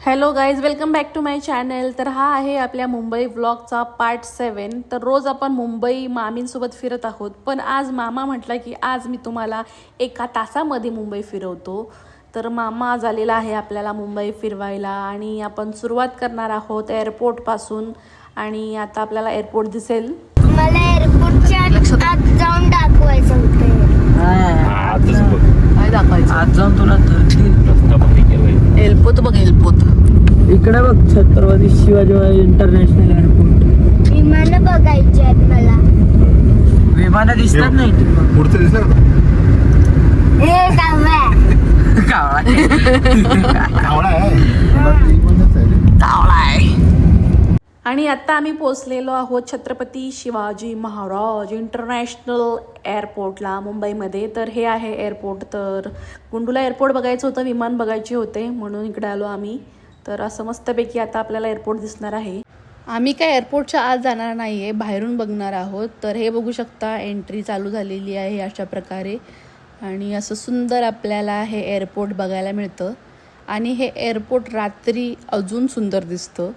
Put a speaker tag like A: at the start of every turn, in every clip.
A: Hello guys, welcome back to my channel. तर हा आहे आपल्या मुंबई व्लॉगचा पार्ट 7. तर रोज आपण मुंबई मामींसोबत फिरत आहोत, पण आज मामा म्हटलं की आज मी तुम्हाला एका तासामध्ये मुंबई फिरवतो. तर मामा आज आलेला आहे आपल्याला मुंबई फिरवायला आणि आपण सुरुवात करणार आहोत एअरपोर्टपासून. आणि आता आपल्याला एअरपोर्ट दिसेल.
B: मला एअरपोर्टच्या आत जाऊन दाखवायचं होतं.
A: काय दाखवायचं?
C: आज जाऊन तुला
A: एअरपोर्ट बघ, एअरपोर्ट
C: इकडे बघ, छत्रपती शिवाजी महाराज इंटरनॅशनल एअरपोर्ट.
B: विमानं बघायची आहेत मला.
C: विमानं दिसतात नाही
D: पुढचं दिसलं का?
B: हे काव्या
D: कावळा आहे.
A: आणि आता आम्ही पोहोचलेलो आहोत छत्रपती शिवाजी महाराज इंटरनॅशनल एअरपोर्टला मुंबईमध्ये. तर हे आहे एअरपोर्ट. तर गुंडूला एअरपोर्ट बघायचं होतं, विमान बघायचे होते, म्हणून इकडे आलो आम्ही. तर असं मस्तपैकी आता आपल्याला एअरपोर्ट दिसणार आहे. आम्ही काय एअरपोर्टच्या आत जाणार नाही आहे, बाहेरून बघणार आहोत. तर हे बघू शकता, एंट्री चालू झालेली आहे अशा प्रकारे. आणि असं सुंदर आपल्याला हे एअरपोर्ट बघायला मिळतं. आणि हे एअरपोर्ट रात्री अजून सुंदर दिसतं.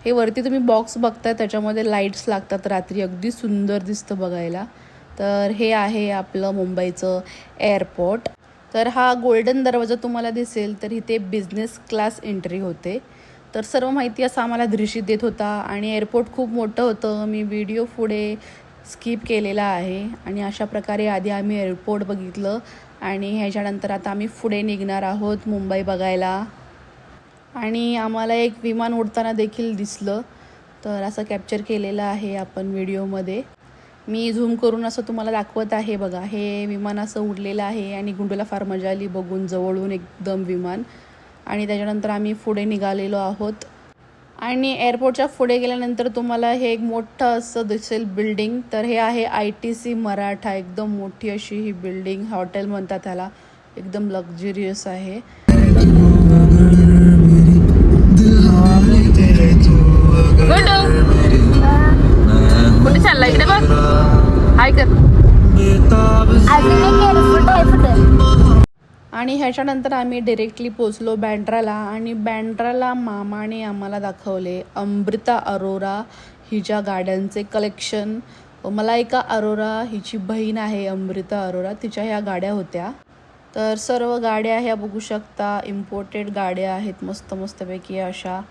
A: हे वरती तुम्ही बॉक्स बघताय, त्याच्यामध्ये लाईट्स लागतात रात्री, अगदी सुंदर दिसतं बघायला. तर हे आहे आपलं मुंबईचं एअरपोर्ट. तर हा गोल्डन दरवाजा तुम्हाला दिसेल, तर इथे बिझनेस क्लास एंट्री होते. तर सर्व माहिती असं आम्हाला दृश्य देत होता. आणि एअरपोर्ट खूप मोठं होतं, मी व्हिडिओ पुढे स्किप केलेला आहे. आणि अशा प्रकारे आधी आम्ही एअरपोर्ट बघितलं आणि ह्याच्यानंतर आता आम्ही पुढे निघणार आहोत मुंबई बघायला. आणि आम्हाला एक विमान उडताना देखील दिसलं, तर असं कॅप्चर केलेलं आहे आपण व्हिडिओमध्ये. मी झूम करून असं तुम्हाला दाखवत आहे. बघा, हे विमान असं उडलेलं आहे आणि गुंडूला फार मजा आली बघून जवळून एकदम विमान. आणि त्याच्यानंतर आम्ही पुढे निघालेलो आहोत. आणि एअरपोर्टच्या पुढे गेल्यानंतर तुम्हाला हे एक मोठं असं दिसेल बिल्डिंग. तर हे आहे ITC मराठा, एकदम मोठी अशी ही बिल्डिंग, हॉटेल म्हणतात त्याला, एकदम लक्झरियस आहे. कुठे चालला? इकडे बघ, हाय कर.
B: अजून एक एअरपोर्ट आहे पुढे.
A: आणि ह्याच्यानंतर आम्ही डिरेक्टली पोचलो बँड्राला. आणि बँड्राला मामाने आम्हाला दाखवले अमृता अरोरा हिच्या गाड्यांचे कलेक्शन. मलायका अरोरा हिची बहीण आहे अमृता अरोरा, तिच्या ह्या गाड्या होत्या. तर सर्व गाड्या ह्या बघू शकता, इम्पोर्टेड गाड्या आहेत मस्त मस्तपैकी अशा.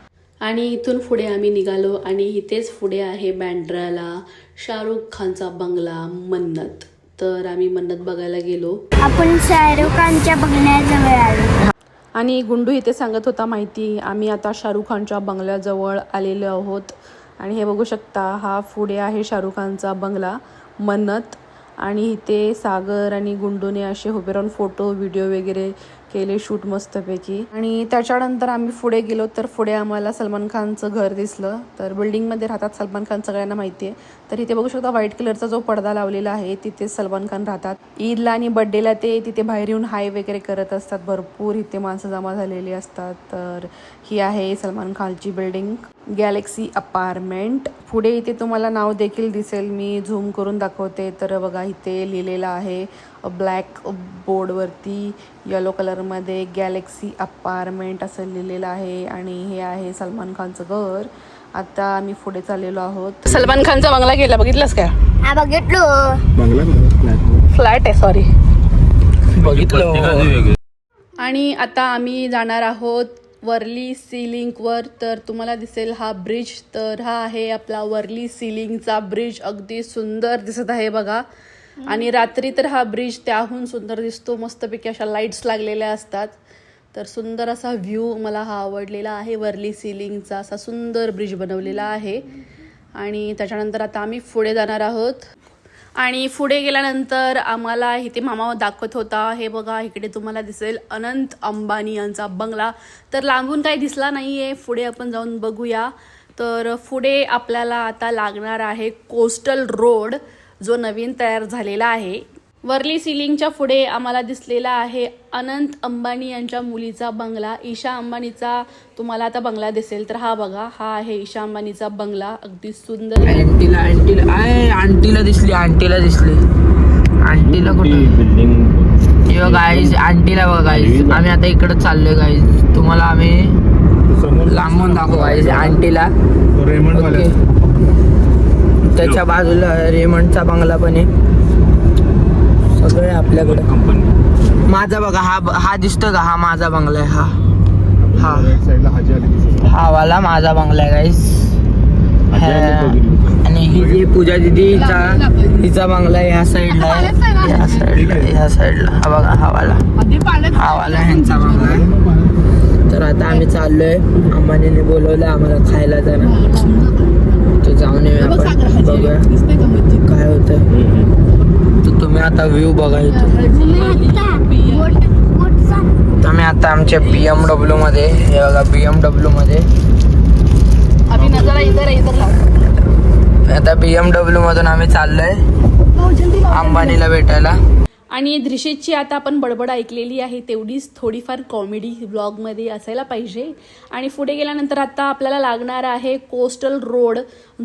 A: आणि इथून पुढे आम्ही निघालो आणि इथेच पुढे आहे बँड्राला शाहरुख खानचा बंगला मन्नत. तर आम्ही मन्नत बघायला गेलो.
B: आपण शाहरुख खानच्या बघण्याजवळ आलो.
A: आणि गुंडू इथे सांगत होता माहिती, आम्ही आता शाहरुख खानच्या बंगल्याजवळ आलेलो आहोत. आणि हे बघू शकता, हा पुढे आहे शाहरुख खानचा बंगला मन्नत. आणि इथे सागर आणि गुंडूने असे उभे राहून फोटो व्हिडिओ वगैरे केले शूट मस्तपैकी. आणि त्याच्यानंतर आम्ही पुढे गेलो, तर पुढे आम्हाला सलमान खानचं घर दिसलं. तर बिल्डिंगमध्ये राहतात सलमान खान, सगळ्यांना माहिती आहे. तर इथे बघू शकता, व्हाईट कलरचा जो पडदा लावलेला आहे तिथे सलमान खान राहतात. ईदला आणि बड्डेला ते तिथे बाहेर येऊन हाय वगैरे करत असतात. भरपूर इथे माणसं जमा झालेली असतात. तर ही आहे सलमान खानची बिल्डिंग, गॅलेक्सी अपार्टमेंट. पुढे इथे तुम्हाला नाव देखील दिसेल, मी झूम करून दाखवते. तर बघा, इथे लिहिलेलं आहे ब्लॅक बोर्डवरती येलो कलरमध्ये गॅलेक्सी अपार्टमेंट असं लिहिलेलं आहे. आणि हे आहे सलमान खानचं घर. आता आम्ही पुढे चाललेलो आहोत. सलमान खानचा बंगला गेला, बघितलंस का?
B: हा बघितलो.
A: फ्लॅट आहे, सॉरी.
C: बघितलं.
A: आणि आता आम्ही जाणार आहोत वर्ली सी लिंकवर. तर तुम्हाला दिसेल हा ब्रिज. तर हा आहे आपला वर्ली सी लिंकचा ब्रिज, अगदी सुंदर दिसत आहे बघा. आणि रात्री तर हा ब्रिज त्याहून सुंदर दिसतो, मस्तपैकी अशा लाईट्स लागलेल्या असतात. तर सुंदर असा व्ह्यू मला हा आवडलेला आहे. वर्ली सी लिंकचा असा सुंदर ब्रिज बनवलेला आहे. आणि त्याच्यानंतर आता आम्ही पुढे जाणार आहोत. आणि पुढे गेल्यानंतर आम्हाला इथे मामा दाखवत होता, हे बघा इकडे तुम्हाला दिसेल अनंत अंबानी यांचा बंगला. तर लांबून काही दिसला नाही आहे, पुढे आपण जाऊन बघूया. तर पुढे आपल्याला आता लागणार आहे कोस्टल रोड, जो नवीन तयार झालेला आहे. वर्ली सिलिंगच्या पुढे आम्हाला दिसलेला आहे अनंत अंबानी यांच्या मुलीचा बंगला. ईशा अंबानीचा तुम्हाला आता बंगला दिसेल. तर हा बघा, हा आहे ईशा अंबानीचा बंगला, अगदी सुंदर.
C: आंटीला दिसली आंटीला कुठं बिल्डिंग गाईज, आंटीला बघा गाईज. आम्ही आता इकडे चाललोय गाईज. तुम्हाला आम्ही दाखव आंटीला.
D: रेमंड वाले
C: ओके. त्याच्या बाजूला रेमंडचा बंगला पण आहे. सगळे आपल्याकडे. माझा बघा हा दिसतो का? हा माझा बंगला आहे. हा
D: साईडला हाजी आली दिसत.
C: हा वाला माझा बंगला आहे गाईस. आणि ही जी पूजा दिदीचा हिचा बंगला ह्या साईडला आहे. ह्या साईडला हा बघा हा वाला ह्यांचा बंगला आहे. तर आता आम्ही चाललोय. अंबानीने बोलवलं आम्हाला खायला जाणं. तर जाऊन येऊया आपण. बघूया काय होतं. तर तुम्ही आता व्ह्यू बघा इथं. आम्ही आता आमच्या BMW मध्ये. हे बघा BMW मध्ये. आता BMW मधून आम्ही चाललोय अंबानीला भेटायला.
A: आणि दृश्यची आता आपण बडबड ऐकलेली आहे तेवढीच थोडीफार कॉमेडी ब्लॉगमध्ये असायला पाहिजे. आणि पुढे गेल्यानंतर आता आपल्याला लागणार आहे कोस्टल रोड,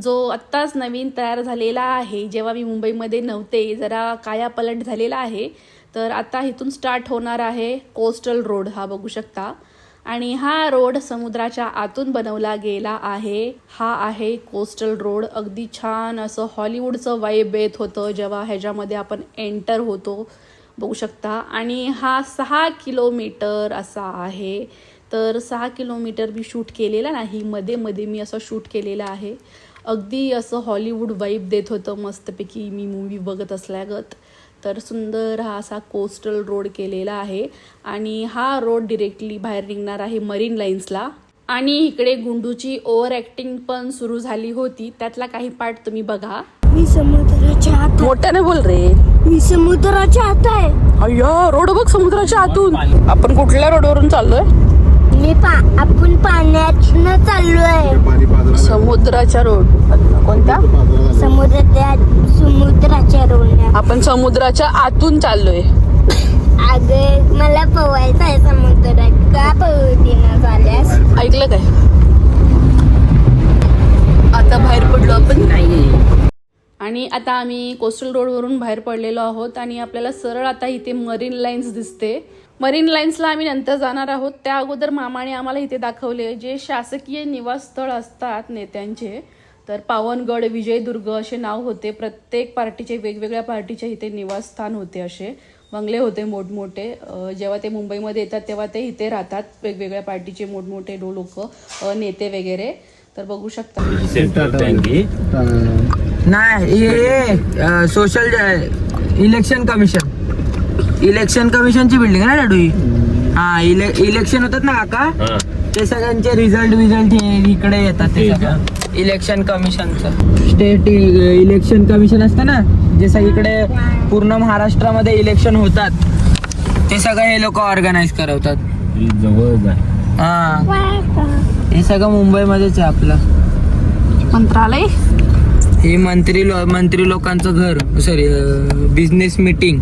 A: जो आत्ताच नवीन तयार झालेला आहे. जेव्हा मी मुंबईमध्ये नव्हते जरा कायापलट झालेला आहे. तर आता इथून स्टार्ट होणार आहे कोस्टल रोड. हा बघू शकता. आणि हा रोड समुद्राच्या आतून बनवला गेला आहे. हा आहे कोस्टल रोड. अगदी छान असं हॉलिवूडचं वाईब येत होतं जेव्हा ह्याच्यामध्ये आपण एंटर होतो. बघू शकता. आणि हा 6 किलोमीटर असा आहे. तर 6 किलोमीटर मी शूट केलेला नाही, मध्ये मी असं शूट केलेलं आहे. अगदी असं हॉलिवूड वाईब देत होतं मस्तपैकी मी मूवी बघत असल्यागत. तर सुंदर हा असा कोस्टल रोड केलेला आहे. आणि हा रोड डिरेक्टली बाहेर निघणार आहे मरीन लाईन्सला. आणि इकडे गुंडूची ओव्हर ॲक्टिंग पण सुरू झाली होती. त्यातला काही पार्ट तुम्ही बघा.
B: मी समुद्राच्या आत.
A: मोठ्याने बोल रे.
B: मी समुद्राच्या आत आहे.
A: अय्या रोड बघ समुद्राच्या आतून. आपण कुठल्या रोडवरून चाललोय?
B: आपण पाण्यातनं चाललोय.
D: पाणी पाजरा
A: समुद्राच्या रोड. कोणत्या?
B: समुद्राच्या रोडला.
A: आपण समुद्राच्या आतून चाललोय.
B: अगं मला पोवायचं आहे समुद्रात. का पोहतीनं झाल्यास?
A: ऐकलं काय? आता बाहेर पडलो आपण.
C: नाही.
A: आणि आता आम्ही कोस्टल रोडवरून बाहेर पडलेलो आहोत. आणि आपल्याला सरळ आता इथे मरीन लाईन्स दिसते. मरीन लाईन्सला आम्ही नंतर जाणार आहोत. त्या अगोदर मामाने आम्हाला इथे दाखवले जे शासकीय निवासस्थळ असतात नेत्यांचे. तर पावनगड, विजयदुर्ग असे नाव होते. प्रत्येक पार्टीचे वेगवेगळ्या पार्टीचे इथे निवासस्थान होते. असे बंगले होते मोठमोठे. जेव्हा ते मुंबईमध्ये येतात तेव्हा ते इथे राहतात. वेगवेगळ्या पार्टीचे मोठमोठे लोक, नेते वगैरे. तर बघू शकता.
C: नाही हे सोशल इलेक्शन कमिशनची बिल्डिंग आहे ना लाडू. हा इलेक्शन होतात ना काका, ते सगळ्यांचे रिझल्ट इकडे येतात. ते सगळं इलेक्शन कमिशनचं. स्टेट इलेक्शन कमिशन असतं ना, जे सगळीकडे पूर्ण महाराष्ट्रामध्ये इलेक्शन होतात, ते सगळं हे लोक ऑर्गनाईज करवतात. हा हे सगळं मुंबईमध्येच आहे आपलं
A: मंत्रालय.
C: हे मंत्री लोकांचं घर. सॉरी बिझनेस मीटिंग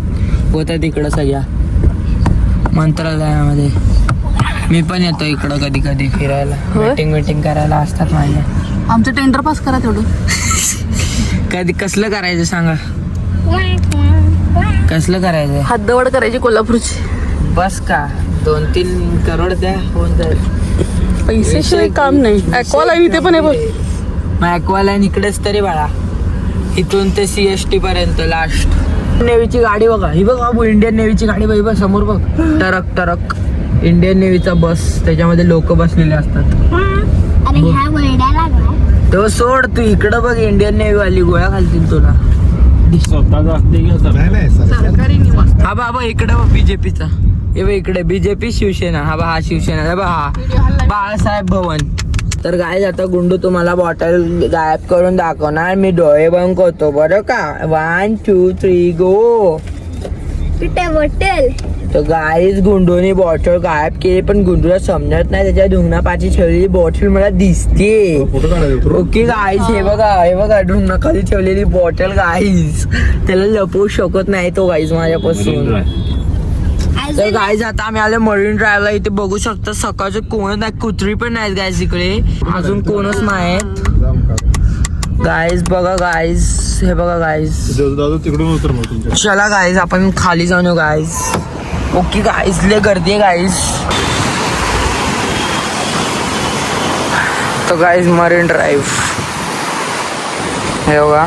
C: होतात इकडं सगळ्या मंत्रालयामध्ये. मी पण येतो इकडं कधी कधी फिरायला. मीटिंग करायला असतात माझ्या.
A: आमचं टेंडर पास करा तेवढं.
C: कधी कसलं करायचं सांगा. कसलं करायचं?
A: हातदवड करायची कोल्हापूरची.
C: बस का 2-3 करोड द्या होऊन जाईल.
A: पैसे काम नाही. ॲक्वालाईन इथे पण आहे बघ.
C: मग ॲक्वालाईन इकडेच तरी बाळा. इथून ते CST पर्यंत लास्ट. नेव्हीची गाडी बघा. ही बघा इंडियन नेव्हीची गाडी बघ समोर बघ. टरक इंडियन नेव्हीचा बस. त्याच्यामध्ये लोक बसलेले असतात.
B: अरे ह्या वरड्या लागला.
C: तो सोड, तू इकडं बघ. इंडियन नेव्ही वाली गोळ्या घालतील तुला.
A: सरकारी निवास.
C: हा बाबा इकडे बघ BJPचा. हे बघ इकडे BJP शिवसेना. हा बा हा शिवसेना. हे बघ हा बाळासाहेब भवन. तर गाय आता गुंडू तुम्हाला बॉटल गायब करून दाखवणार. मी डोळे बंद होतो बरं का. 1 2 3 गो.
B: पिठे बॉटल.
C: तर गाईच गुंडूने बॉटल गायब केली, पण गुंडूला समजत नाही त्याच्या ढुंगणापाची ठेवलेली बॉटल मला दिसते. ओके गाईज हे बघा ढुंगणाखाली ठेवलेली बॉटल गाईज. त्याला लपवू शकत नाही तो गाईज माझ्यापासून. तर गाईज आता आम्ही आले मरीन ड्राईव्हला. इथे बघू शकता सकाळचे कोणच नाही, कुत्री पण नाहीत गाईज इकडे. अजून कोणच नाहीत गाईज. बघा गाईज, हे बघा गाईज.
D: तिकडून उतर मग तुमच्या.
C: चला गाईज आपण खाली जाऊन येऊ गाईज. ओके गाईज लय गर्दी आहे गाईज. तो गाईज मरीन ड्राईव्ह हे बघा.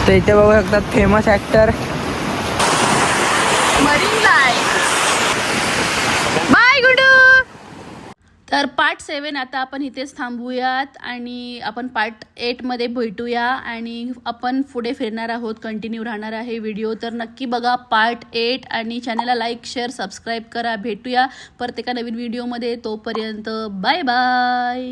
C: तर इथे बघू शकतात फेमस ऍक्टर.
A: बाय गुडू. तर पार्ट 7 आता आपण इथेच थांबूयात आणि आपण पार्ट 8 मध्ये भेटूया आणि आपण पुढे फिरणार आहोत. कंटिन्यू राहणार आहे व्हिडिओ. तर नक्की बघा पार्ट 8 आणि चॅनलला लाईक शेअर सबस्क्राईब करा. भेटूया परत एका नवीन व्हिडिओमध्ये. तोपर्यंत बाय बाय.